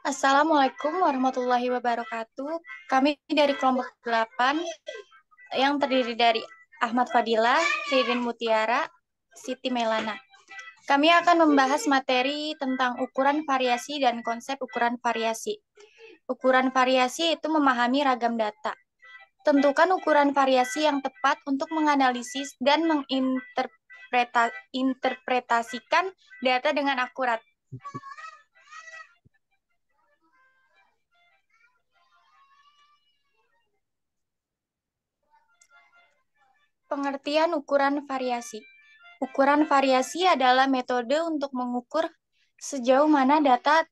Assalamualaikum warahmatullahi wabarakatuh. Kami dari kelompok 8 yang terdiri dari Ahmad Fadila, Ririn Mutiara, Siti Melana. Kami akan membahas materi tentang ukuran variasi dan konsep ukuran variasi. Ukuran variasi itu memahami ragam data. Tentukan ukuran variasi yang tepat untuk menganalisis dan menginterpretasikan data dengan akurat. Pengertian ukuran variasi. Ukuran variasi adalah metode untuk mengukur sejauh mana data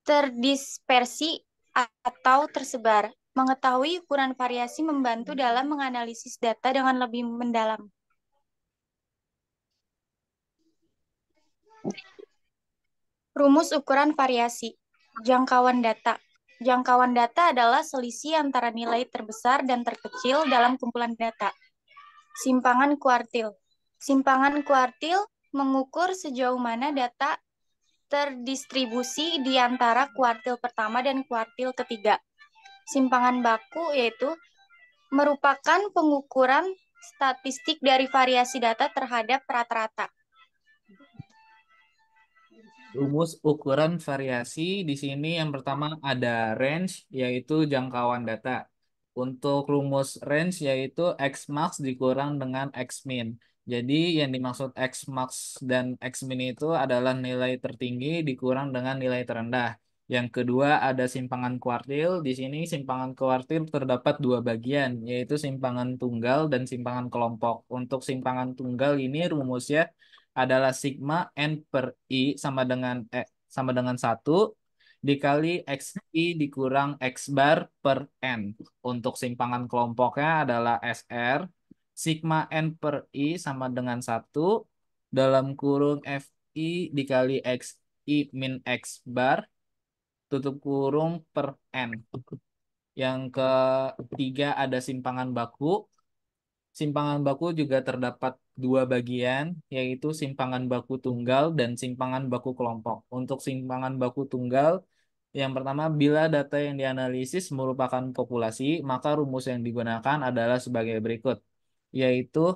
terdispersi atau tersebar. Mengetahui ukuran variasi membantu dalam menganalisis data dengan lebih mendalam. Rumus ukuran variasi. Jangkauan data. Jangkauan data adalah selisih antara nilai terbesar dan terkecil dalam kumpulan data. Simpangan kuartil. Simpangan kuartil mengukur sejauh mana data terdistribusi di antara kuartil pertama dan kuartil ketiga. Simpangan baku yaitu merupakan pengukuran statistik dari variasi data terhadap rata-rata. Rumus ukuran variasi di sini yang pertama ada range, yaitu jangkauan data. Untuk rumus range yaitu X max dikurang dengan X min. Jadi yang dimaksud X max dan X min itu adalah nilai tertinggi dikurang dengan nilai terendah. Yang kedua ada simpangan kuartil. Di sini simpangan kuartil terdapat dua bagian, yaitu simpangan tunggal dan simpangan kelompok. Untuk simpangan tunggal ini rumusnya adalah sigma n per i sama dengan 1 dikali xi dikurang x bar per n. Untuk simpangan kelompoknya adalah SR sigma n per i sama dengan 1 dalam kurung fi dikali xi min x bar tutup kurung per n. Yang ketiga ada simpangan baku. Simpangan baku juga terdapat dua bagian, yaitu simpangan baku tunggal dan simpangan baku kelompok. Untuk simpangan baku tunggal, yang pertama, bila data yang dianalisis merupakan populasi, maka rumus yang digunakan adalah sebagai berikut, yaitu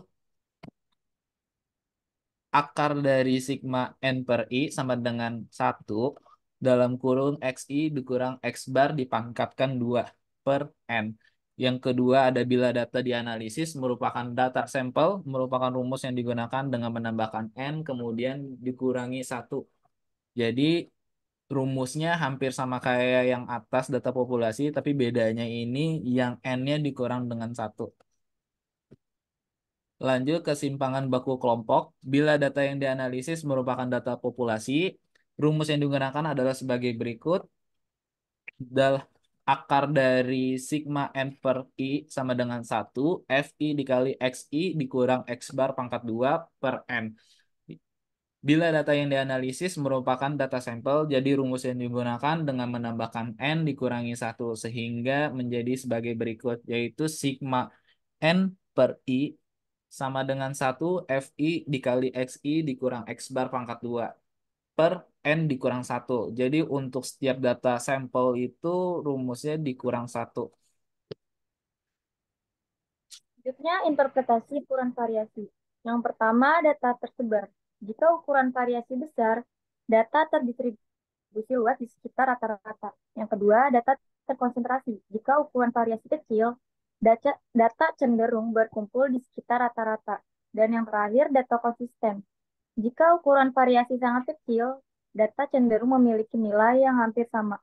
akar dari sigma n per i sama dengan 1 dalam kurung xi dikurang x bar dipangkatkan 2 per n. Yang kedua ada bila data dianalisis merupakan data sampel, merupakan rumus yang digunakan dengan menambahkan n kemudian dikurangi 1. Jadi rumusnya hampir sama kayak yang atas data populasi, tapi bedanya ini yang n-nya dikurang dengan 1. Lanjut ke simpangan baku kelompok. Bila data yang dianalisis merupakan data populasi, rumus yang digunakan adalah sebagai berikut. Akar dari sigma n per i sama dengan 1, fi dikali xi dikurang x bar pangkat 2 per n. Bila data yang dianalisis merupakan data sampel, jadi rumus yang digunakan dengan menambahkan n dikurangi 1 sehingga menjadi sebagai berikut, yaitu sigma n per i sama dengan 1 FI dikali XI dikurang X bar pangkat 2 per N dikurang 1. Jadi untuk setiap data sampel itu rumusnya dikurang 1. Selanjutnya, interpretasi ukuran variasi. Yang pertama, data tersebar. Jika ukuran variasi besar, data terdistribusi luas di sekitar rata-rata. Yang kedua, data terkonsentrasi. Jika ukuran variasi kecil, data cenderung berkumpul di sekitar rata-rata. Dan yang terakhir, data konsisten. Jika ukuran variasi sangat kecil, data cenderung memiliki nilai yang hampir sama.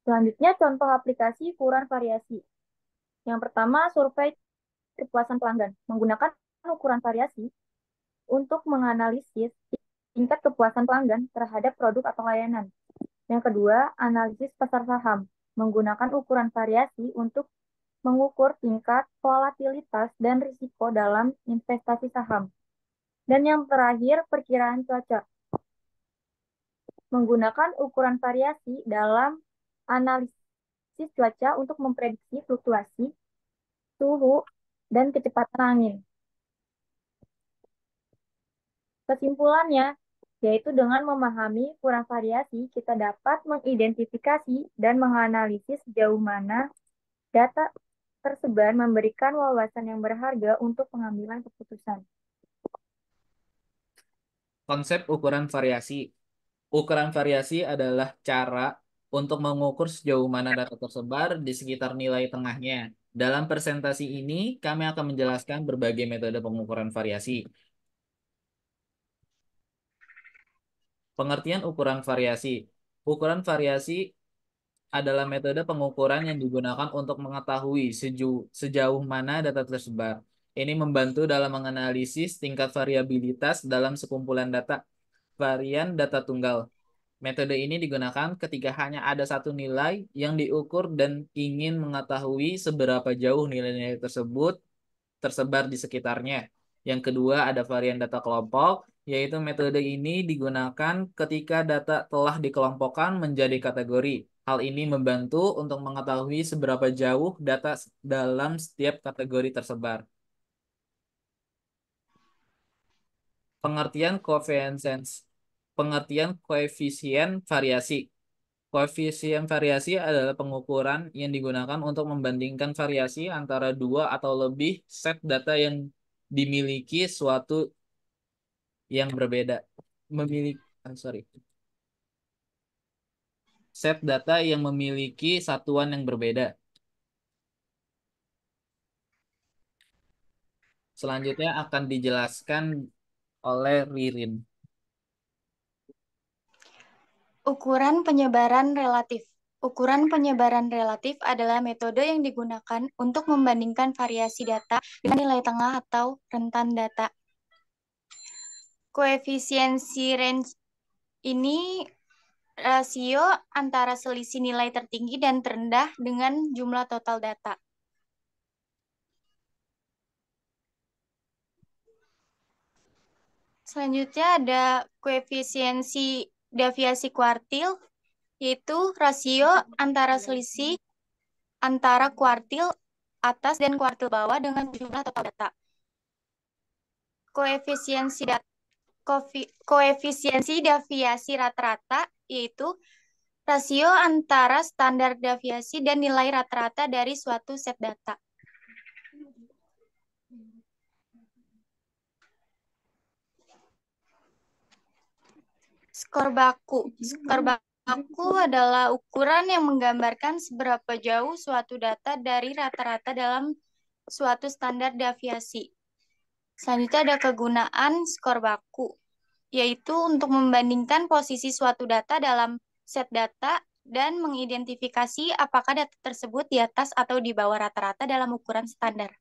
Selanjutnya, contoh aplikasi ukuran variasi. Yang pertama, survei kepuasan pelanggan. Menggunakan ukuran variasi untuk menganalisis tingkat kepuasan pelanggan terhadap produk atau layanan. Yang kedua, analisis pasar saham. Menggunakan ukuran variasi untuk mengukur tingkat volatilitas dan risiko dalam investasi saham. Dan yang terakhir, perkiraan cuaca. Menggunakan ukuran variasi dalam analisis cuaca untuk memprediksi fluktuasi suhu dan kecepatan angin. Kesimpulannya, yaitu dengan memahami kurang variasi, kita dapat mengidentifikasi dan menganalisis sejauh mana data tersebar memberikan wawasan yang berharga untuk pengambilan keputusan. Konsep ukuran variasi. Ukuran variasi adalah cara untuk mengukur sejauh mana data tersebar di sekitar nilai tengahnya. Dalam presentasi ini, kami akan menjelaskan berbagai metode pengukuran variasi. Pengertian ukuran variasi. Ukuran variasi adalah metode pengukuran yang digunakan untuk mengetahui sejauh mana data tersebar. Ini membantu dalam menganalisis tingkat variabilitas dalam sekumpulan data varian data tunggal. Metode ini digunakan ketika hanya ada satu nilai yang diukur dan ingin mengetahui seberapa jauh nilai-nilai tersebut tersebar di sekitarnya. Yang kedua ada varian data kelompok, yaitu metode ini digunakan ketika data telah dikelompokkan menjadi kategori. Hal ini membantu untuk mengetahui seberapa jauh data dalam setiap kategori tersebar. Pengertian koefisien variasi. Koefisien variasi adalah pengukuran yang digunakan untuk membandingkan variasi antara dua atau lebih set data yang dimiliki suatu yang berbeda. Memiliki, sorry, set data yang memiliki satuan yang berbeda. Selanjutnya akan dijelaskan oleh Ririn. Ukuran penyebaran relatif. Ukuran penyebaran relatif adalah metode yang digunakan untuk membandingkan variasi data dengan nilai tengah atau rentan data. Koefisiensi range ini rasio antara selisih nilai tertinggi dan terendah dengan jumlah total data. Selanjutnya ada koefisiensi deviasi kuartil, yaitu rasio antara selisih antara kuartil atas dan kuartil bawah dengan jumlah total data. Koefisiensi koefisiensi deviasi rata-rata, yaitu rasio antara standar deviasi dan nilai rata-rata dari suatu set data. Skor baku. Skor baku adalah ukuran yang menggambarkan seberapa jauh suatu data dari rata-rata dalam suatu standar deviasi. Selanjutnya ada kegunaan skor baku, yaitu untuk membandingkan posisi suatu data dalam set data dan mengidentifikasi apakah data tersebut di atas atau di bawah rata-rata dalam ukuran standar.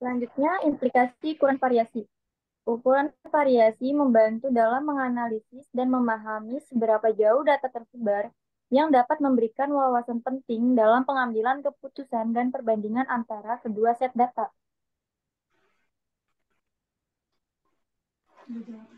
Selanjutnya, implikasi ukuran variasi. Ukuran variasi membantu dalam menganalisis dan memahami seberapa jauh data tersebar yang dapat memberikan wawasan penting dalam pengambilan keputusan dan perbandingan antara kedua set data.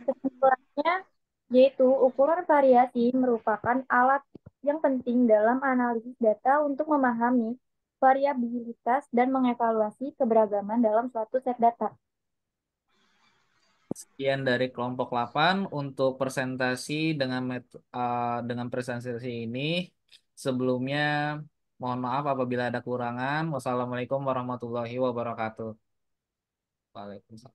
Kesimpulannya, yaitu ukuran variasi merupakan alat yang penting dalam analisis data untuk memahami variabilitas dan mengevaluasi keberagaman dalam suatu set data. Sekian dari kelompok 8 untuk presentasi dengan presentasi ini. Sebelumnya, mohon maaf apabila ada kurangan. Wassalamualaikum warahmatullahi wabarakatuh. Waalaikumsalam.